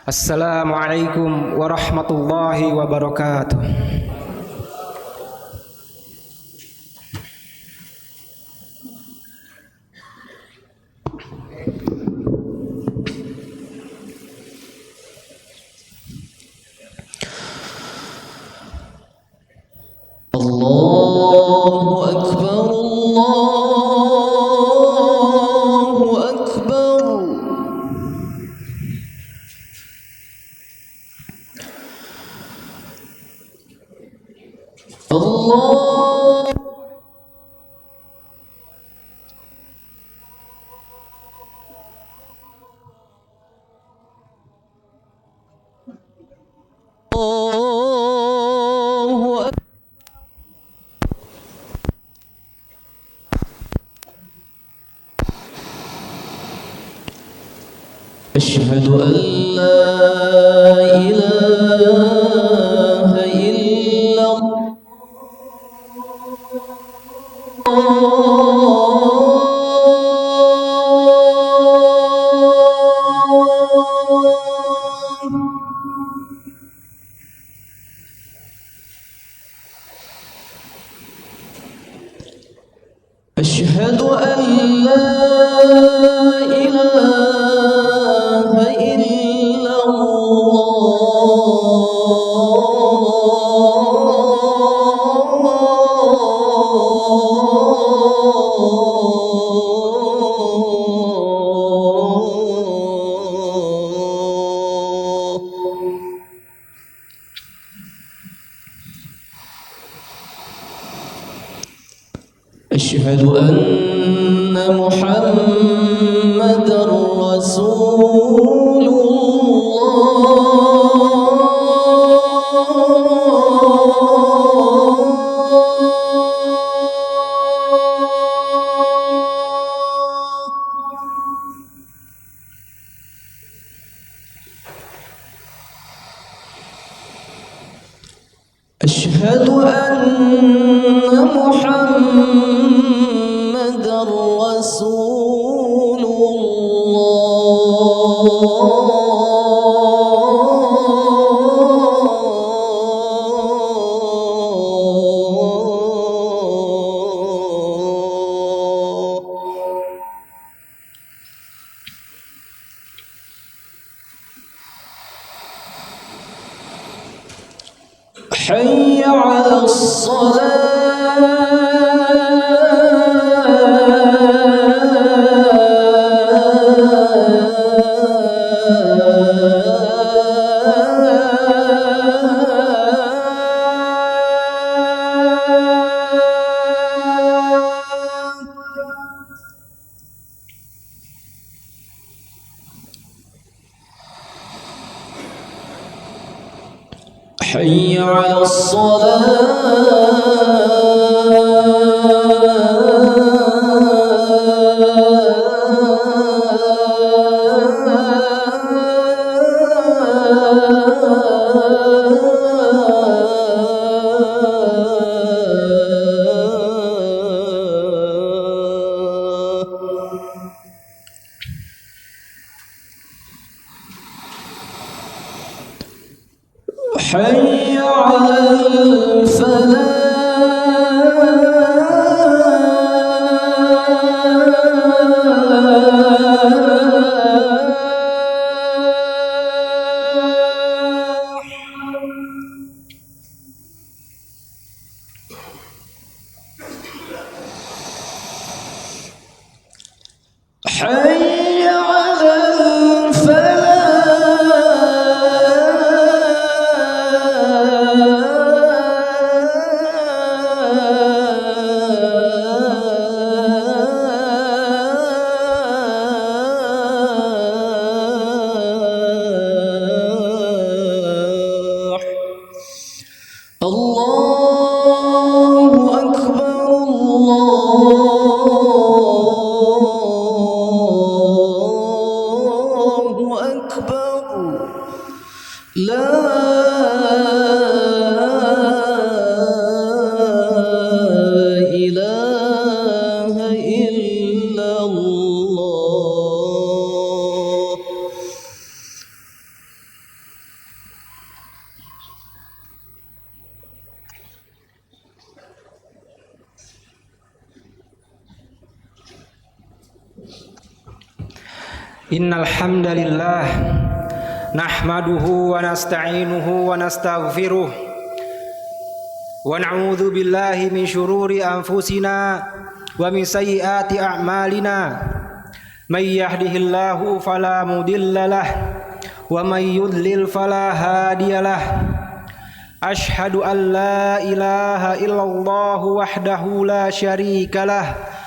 Assalamualaikum warahmatullahi wabarakatuh. Allahu Akbar, Allahu Akbar. Allah. أشهد أن لا إله إلا أشهد أن لا إله إلا أشهد أن محمدًا رسول أشهد أن محمدًا رسول حي على حي على حي على حي على الله أكبر، الله أكبر. لا إله إلا الله. Innal hamdalillah nahmaduhu wa nasta'inuhu wa nastaghfiruh wa na'udzu billahi min syururi anfusina wa min sayyiati a'malina may yahdihillahu fala mudhillalah wa may yudlil fala hadiyalah. Ashhadu an la ilaha illallah wahdahu la syarikalah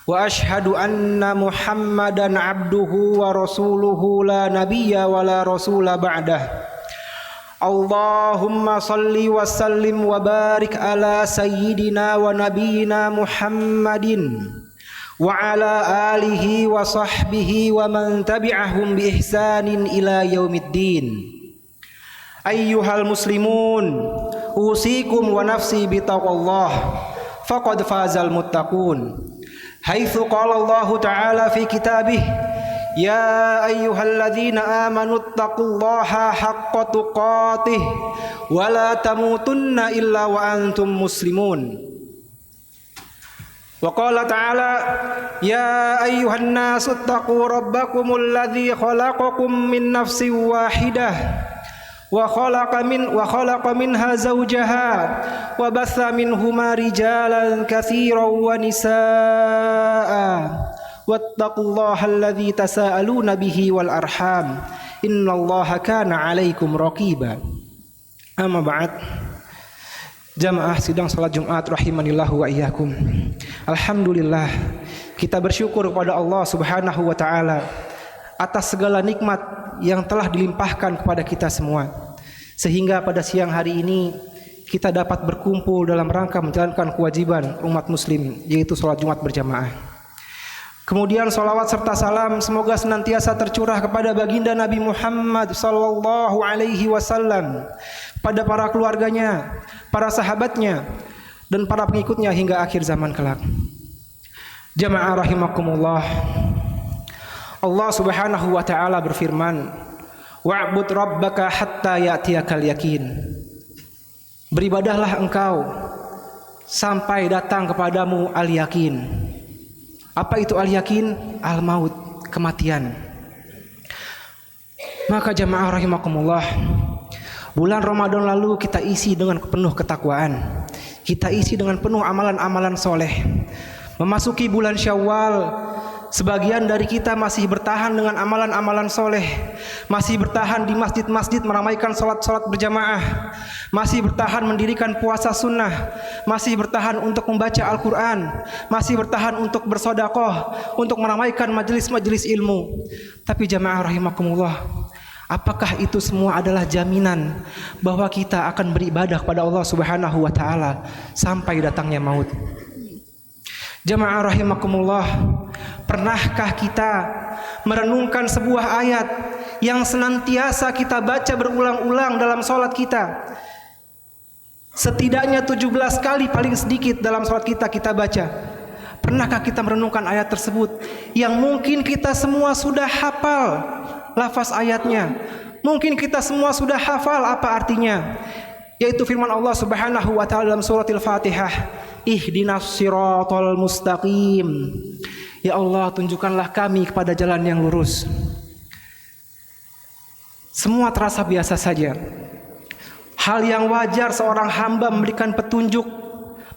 wa ashhadu anna Muhammadan abduhu wa rasuluhu la nabiyya wa la rasula ba'dah. Allahumma salli wa sallim wa barik ala sayyidina wa nabiyyina Muhammadin wa ala alihi wa sahbihi wa man tabi'ahum bi ihsanin ila yaumiddin. Ayyuhal muslimun, usikum wa nafsi bi taqwallah faqad fazal muttaqun. Haitsu qala Allah Ta'ala fi kitabih, ya ayyuhalladzina amanu taqullaha haqqa tuqatih wa la tamutunna illa wa antum muslimun. Wa qala ta'ala, ya ayyuhan nasu taqu rabbakumul ladzi khalaqakum min nafsin wahidah wa khalaqa minha zawjaha wa batha minhuma rijalan katsiran wa nisaa wattaqullaha alladzi tasaaluna bihi wal arham innallaha kana 'alaikum raqiba. Amma ba'd. Jamaah sidang salat Jumat rahimanillah wa iyyakum. Alhamdulillah, kita bersyukur kepada Allah Subhanahu wa taala atas segala nikmat yang telah dilimpahkan kepada kita semua, sehingga pada siang hari ini kita dapat berkumpul dalam rangka menjalankan kewajiban umat muslim, yaitu sholat Jumat berjamaah. Kemudian salawat serta salam semoga senantiasa tercurah kepada baginda Nabi Muhammad sallallahu alaihi wasallam, pada para keluarganya, para sahabatnya, dan para pengikutnya hingga akhir zaman kelak. Jamaah rahimakumullah, Allah Subhanahu wa taala berfirman, wa'bud rabbaka hatta ya'tiyakal yakin. Beribadahlah engkau sampai datang kepadamu al-yakin. Apa itu al-yakin? Al-maut, kematian. Maka jamaah rahimakumullah, bulan Ramadan lalu kita isi dengan penuh ketakwaan, kita isi dengan penuh amalan-amalan soleh. Memasuki bulan Syawal, sebagian dari kita masih bertahan dengan amalan-amalan soleh, masih bertahan di masjid-masjid meramaikan sholat-sholat berjamaah, masih bertahan mendirikan puasa sunnah, masih bertahan untuk membaca Al-Quran, masih bertahan untuk bersodakoh, untuk meramaikan majelis-majelis ilmu. Tapi jamaah rahimakumullah, apakah itu semua adalah jaminan bahwa kita akan beribadah kepada Allah Subhanahu wa taala sampai datangnya maut? Jamaah rahimakumullah, pernahkah kita merenungkan sebuah ayat yang senantiasa kita baca berulang-ulang dalam sholat kita? Setidaknya 17 kali paling sedikit dalam sholat kita baca. Pernahkah kita merenungkan ayat tersebut yang mungkin kita semua sudah hafal lafaz ayatnya, mungkin kita semua sudah hafal apa artinya, yaitu firman Allah Subhanahu wa taala dalam surat Al-Fatihah, ihdinas siratal mustaqim. Ya Allah, tunjukkanlah kami kepada jalan yang lurus. Semua terasa biasa saja. Hal yang wajar seorang hamba memberikan petunjuk,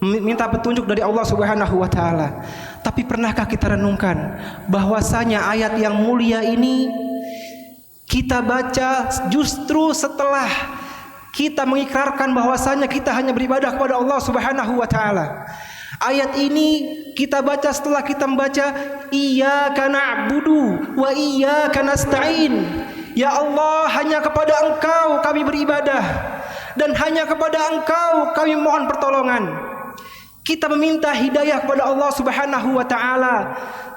minta petunjuk dari Allah Subhanahu wa taala. Tapi pernahkah kita renungkan bahwasanya ayat yang mulia ini kita baca justru setelah kita mengikrarkan bahwasanya kita hanya beribadah kepada Allah Subhanahu wa taala. Ayat ini kita baca setelah kita membaca iyyaka na'budu wa iyyaka nasta'in. Ya Allah, hanya kepada Engkau kami beribadah dan hanya kepada Engkau kami mohon pertolongan. Kita meminta hidayah kepada Allah Subhanahu wa taala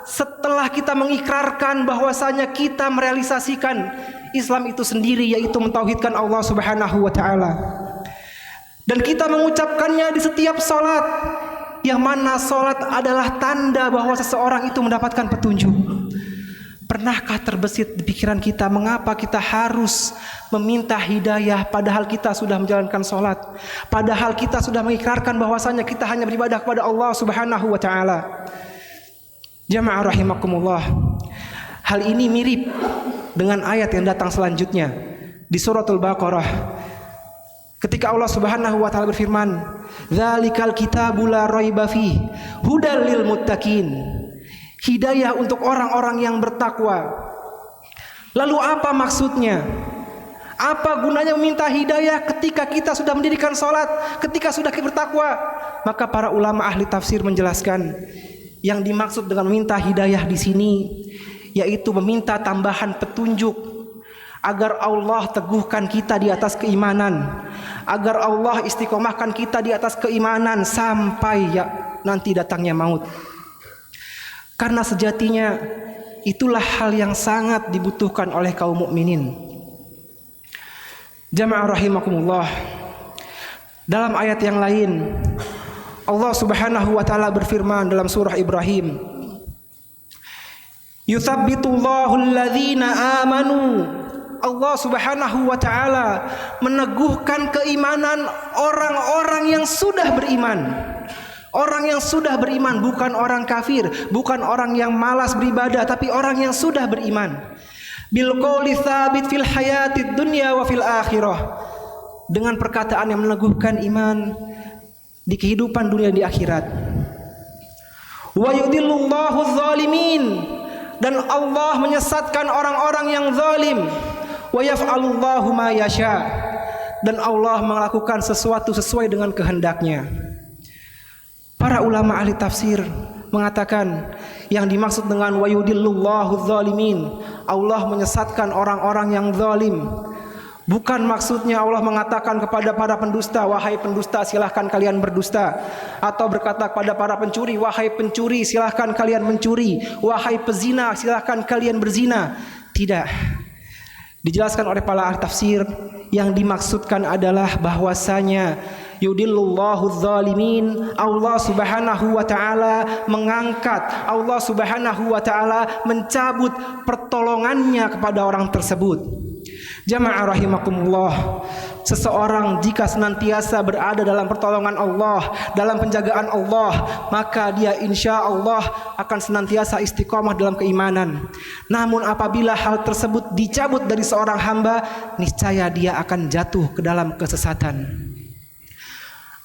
setelah kita mengikrarkan bahwasanya kita merealisasikan Islam itu sendiri, yaitu mentauhidkan Allah Subhanahu wa taala. Dan kita mengucapkannya di setiap salat, yang mana salat adalah tanda bahwa seseorang itu mendapatkan petunjuk. Pernahkah terbesit di pikiran kita mengapa kita harus meminta hidayah padahal kita sudah menjalankan salat, padahal kita sudah mengikrarkan bahwasanya kita hanya beribadah kepada Allah Subhanahu wa taala? Jamaah rahimakumullah, Hal ini mirip dengan ayat yang datang selanjutnya di suratul Baqarah. Ketika Allah Subhanahu wa taala berfirman, "Dzalikal kitabu la raiba fihi hudal lil muttaqin." Hidayah untuk orang-orang yang bertakwa. Lalu apa maksudnya? Apa gunanya meminta hidayah ketika kita sudah mendirikan salat, ketika sudah bertakwa? Maka para ulama ahli tafsir menjelaskan, yang dimaksud dengan meminta hidayah di sini yaitu meminta tambahan petunjuk agar Allah teguhkan kita di atas keimanan, agar Allah istiqomahkan kita di atas keimanan sampai nanti datangnya maut. Karena sejatinya itulah hal yang sangat dibutuhkan oleh kaum mukminin. Jamaah rahimakumullah. Dalam ayat yang lain Allah Subhanahu wa taala berfirman dalam surah Ibrahim, "Yutsabbitullahu alladzina amanu." Allah Subhanahu wa taala meneguhkan keimanan orang-orang yang sudah beriman. Orang yang sudah beriman, bukan orang kafir, bukan orang yang malas beribadah, tapi orang yang sudah beriman. Bil qouli tsabit fil hayatid dunya wa fil akhirah. Dengan perkataan yang meneguhkan iman di kehidupan dunia di akhirat. Wa yudhillullahu dzalimin, dan Allah menyesatkan orang-orang yang zalim. Wa yaf'alullahu ma yasha, dan Allah melakukan sesuatu sesuai dengan kehendaknya. Para ulama ahli tafsir mengatakan yang dimaksud dengan wa yudhillullahu dzalimin, Allah menyesatkan orang-orang yang zalim. Bukan maksudnya Allah mengatakan kepada para pendusta, wahai pendusta silahkan kalian berdusta, atau berkata kepada para pencuri, wahai pencuri silahkan kalian mencuri, wahai pezina silahkan kalian berzina. Tidak. Dijelaskan oleh para ahli tafsir, yang dimaksudkan adalah bahwasanya yudhillullahu dzalimin, Allah Subhanahu wa taala mengangkat, Allah Subhanahu wa taala mencabut pertolongannya kepada orang tersebut. Jamaah rahimakumullah, seseorang jika senantiasa berada dalam pertolongan Allah, dalam penjagaan Allah, maka dia insya Allah akan senantiasa istiqomah dalam keimanan. Namun apabila hal tersebut dicabut dari seorang hamba, niscaya dia akan jatuh ke dalam kesesatan.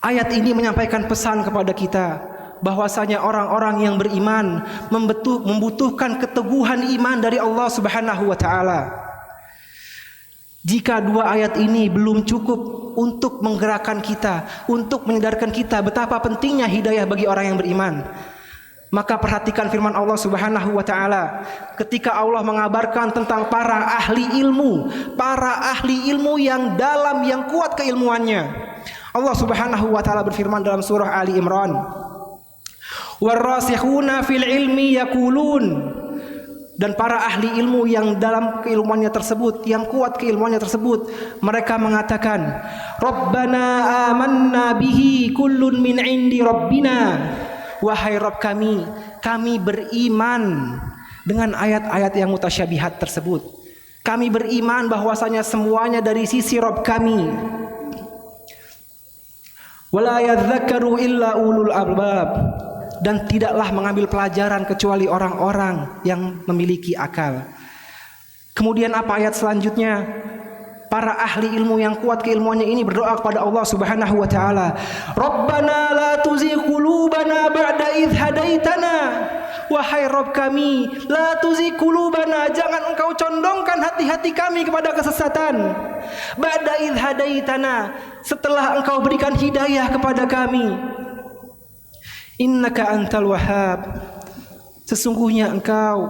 Ayat ini menyampaikan pesan kepada kita bahwasanya orang-orang yang beriman membutuhkan keteguhan iman dari Allah Subhanahu wa taala. Jika dua ayat ini belum cukup untuk menggerakkan kita, untuk menyadarkan kita betapa pentingnya hidayah bagi orang yang beriman, maka perhatikan firman Allah Subhanahu wa taala ketika Allah mengabarkan tentang para ahli ilmu yang dalam, yang kuat keilmuannya. Allah Subhanahu wa taala berfirman dalam surah Ali Imran, "Warrasikhuna fil ilmi yaqulun." Dan para ahli ilmu yang dalam keilmuannya tersebut, yang kuat keilmuannya tersebut, mereka mengatakan, "Rabbana amanna bihi kullun min indi rabbina." Wahai Rabb kami beriman dengan ayat-ayat yang mutasyabihat tersebut. Kami beriman bahwasanya semuanya dari sisi Rabb kami. Wala yadhakkaru illa ulul albab, dan tidaklah mengambil pelajaran kecuali orang-orang yang memiliki akal. Kemudian apa ayat selanjutnya? Para ahli ilmu yang kuat keilmuannya ini berdoa kepada Allah Subhanahu wa taala, "Rabbana la tuzigh qulubana ba'da idh hadaitana." Wahai Rabb kami, la tuzigh qulubana, jangan engkau condongkan hati-hati kami kepada kesesatan. Ba'da idh hadaitana, setelah engkau berikan hidayah kepada kami. Innaka antal wahhab, sesungguhnya engkau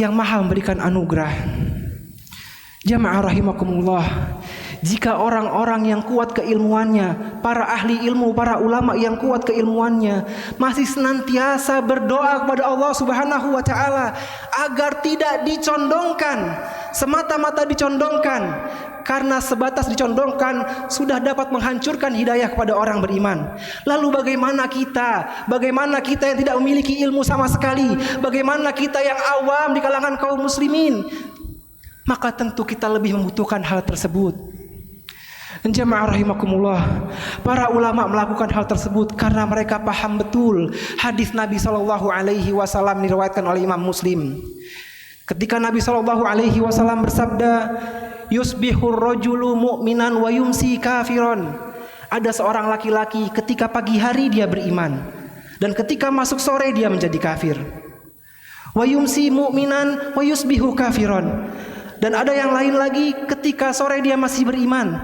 yang maha memberikan anugerah. Jamaah rahimakumullah, jika orang-orang yang kuat keilmuannya, para ahli ilmu, para ulama yang kuat keilmuannya masih senantiasa berdoa kepada Allah Subhanahu wa taala agar tidak dicondongkan, semata-mata dicondongkan, karena sebatas dicondongkan sudah dapat menghancurkan hidayah kepada orang beriman. Lalu bagaimana kita yang tidak memiliki ilmu sama sekali? Bagaimana kita yang awam di kalangan kaum muslimin? Maka tentu kita lebih membutuhkan hal tersebut. Jamaah rahimakumullah, para ulama melakukan hal tersebut karena mereka paham betul hadis Nabi SAW diriwayatkan oleh Imam Muslim. Ketika Nabi SAW bersabda, yusbihur rajulu mu'minan wa yumsi kafiron. Ada seorang laki-laki ketika pagi hari dia beriman, dan ketika masuk sore dia menjadi kafir. Wa yumsi mu'minan wa yusbihu kafiron. Dan ada yang lain lagi, ketika sore dia masih beriman,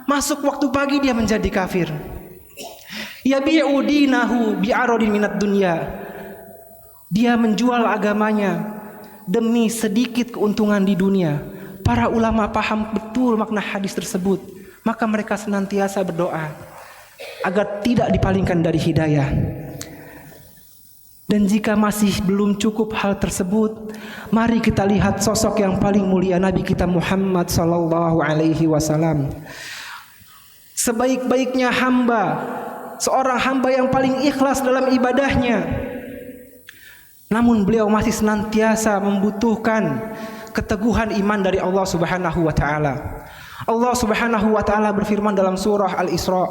masuk waktu pagi dia menjadi kafir. Yabi'u dinahu bi'aradin minad dunya. Dia menjual agamanya demi sedikit keuntungan di dunia. Para ulama paham betul makna hadis tersebut, maka mereka senantiasa berdoa agar tidak dipalingkan dari hidayah. Dan jika masih belum cukup hal tersebut, mari kita lihat sosok yang paling mulia, Nabi kita Muhammad sallallahu alaihi wasallam. Sebaik-baiknya hamba, seorang hamba yang paling ikhlas dalam ibadahnya. Namun beliau masih senantiasa membutuhkan keteguhan iman dari Allah Subhanahu wa taala. Allah Subhanahu wa taala berfirman dalam surah Al-Isra,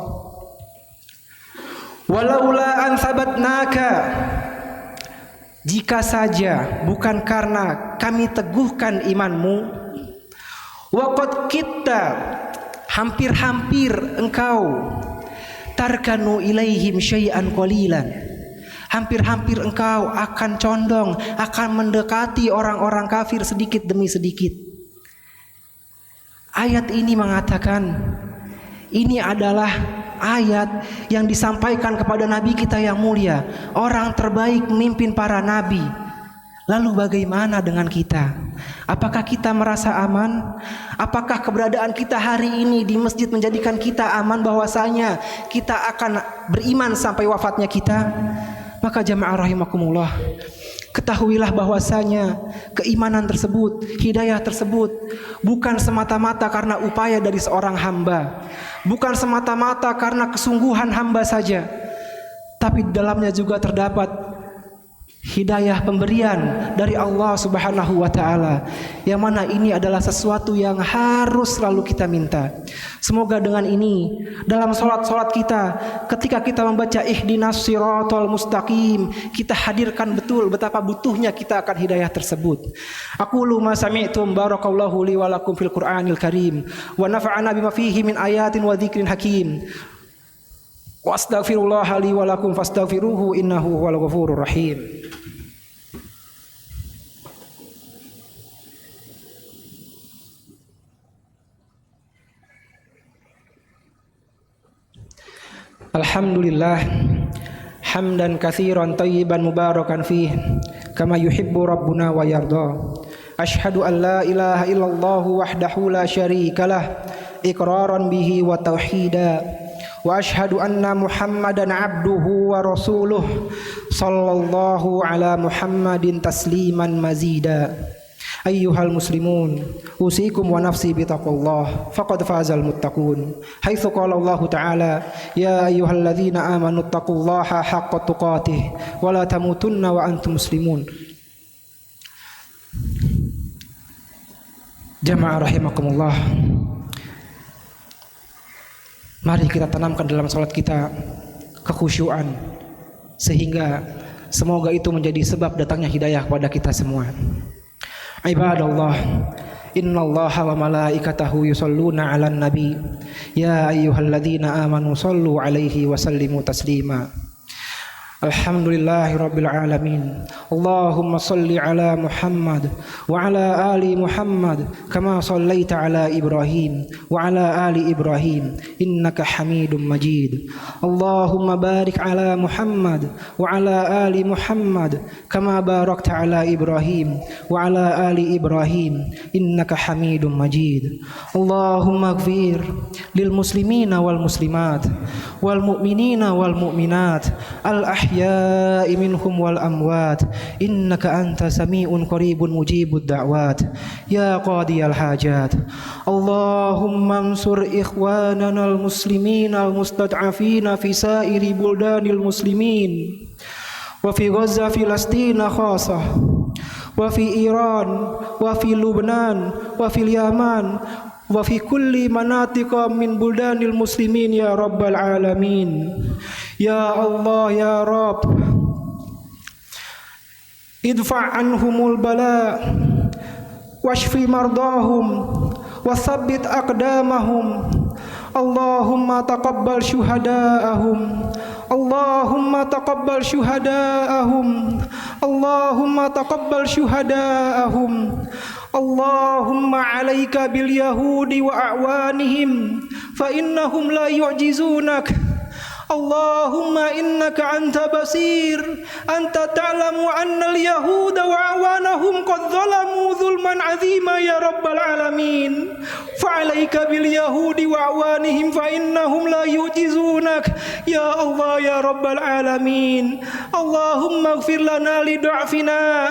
"Walaula an tsabatnaka." Jika saja bukan karena kami teguhkan imanmu, waqad kitta, hampir-hampir engkau, tarkanu ilaihim syai'an qalilan, hampir-hampir engkau akan condong, akan mendekati orang-orang kafir sedikit demi sedikit. Ayat ini mengatakan, ini adalah ayat yang disampaikan kepada Nabi kita yang mulia, orang terbaik memimpin para Nabi. Lalu bagaimana dengan kita? Apakah kita merasa aman? Apakah keberadaan kita hari ini di masjid menjadikan kita aman bahwasanya kita akan beriman sampai wafatnya kita? Maka jamaah rahimakumullah, ketahuilah bahwasanya keimanan tersebut, hidayah tersebut bukan semata-mata karena upaya dari seorang hamba, bukan semata-mata karena kesungguhan hamba saja, tapi di dalamnya juga terdapat hidayah pemberian dari Allah Subhanahu wa taala, yang mana ini adalah sesuatu yang harus selalu kita minta. Semoga dengan ini dalam salat-salat kita, ketika kita membaca ihdinas siratal mustaqim, kita hadirkan betul betapa butuhnya kita akan hidayah tersebut. Aqulu ma sami'tum, barakallahu li wa lakum fil Qur'anil Karim wa nafa'ana bima fihi min ayatin wa dzikrin hakim. Wa astaghfirullah li wa lakum fastaghfiruhu innahu huwal ghafurur rahim. Alhamdulillah hamdan katsiran thayyiban mubarakan fih kama yuhibbu rabbuna wa yarda. Asyhadu an la ilaha illallah wahdahu la syarikalah iqraran bihi wa tauhida. Wa asyhadu anna Muhammadan abduhu wa rasuluh sallallahu ala Muhammadin tasliman mazida. Ayyuhal muslimun, usikum wa nafsi bitaqullah, faqad fazal muttaqun. Haitsu qala Allah Ta'ala, ya ayyuhalladzina amanu taqullaha haqqa tuqatih wa la tamutunna wa antum muslimun. Jamaah rahimakumullah, mari kita tanamkan dalam salat kita kekhusyuan, sehingga semoga itu menjadi sebab datangnya hidayah kepada kita semua. Ibadallah, innallaha wa malaikatahu yusholluna 'alan nabi ya ayyuhalladzina amanu shallu 'alaihi wa sallimu taslima. Alhamdulillahi rabbil alamin. Allahumma salli ala Muhammad wa ala ali Muhammad kama sallaita ala Ibrahim wa ala ali Ibrahim innaka Hamidum Majid. Allahumma barik ala Muhammad wa ala ali Muhammad kama barakta ala Ibrahim wa ala ali Ibrahim innaka Hamidum Majid. Allahumma ighfir lil muslimina wal muslimat wal mu'minina wal mu'minat al ahya'i minhum wal amwat innaka anta sami'un qaribun mujibud da'wat ya qadiyal hajat. Allahumma ansur ikhwanana al muslimin al mustad'afina fi sa'iri buldanil muslimin wa fi Gaza Filastina khasah wa fi Iran wa fi Lubnan wa fil Yaman wa fi kulli manatiqa min buldanil muslimin ya rabbal alamin. Ya Allah ya Rabb, idfa' anhumul bala واشف مرضاهم وثبت أقدامهم اللهم تقبل شهداءهم اللهم تقبل شهداءهم اللهم تقبل شهداءهم اللهم عليك باليهود وأعوانهم فإنهم لا يعجزونك اللهم إنك أنت بصير أنت تعلم أن اليهود وأعوانهم قد ظلموا ظلما عظيما يا رب العالمين فعليك باليهود وأعوانهم فإنهم لا يعجزونك يا الله يا رب العالمين اللهم اغفر لنا لضعفنا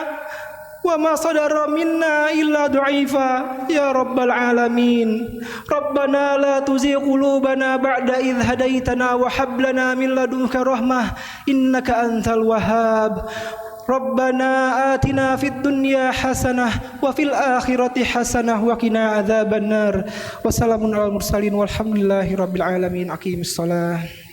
وما صدر منا إلا ضعيفا يا رب العالمين ربنا لا تزغ قلوبنا بعد إذ هديتنا وهب لنا من لدنك رحمة إنك أنت الوهاب ربنا آتنا في الدنيا حسنة وفي الآخرة حسنة وقنا عذاب النار وسلام على المرسلين والحمد لله رب العالمين أقيم الصلاة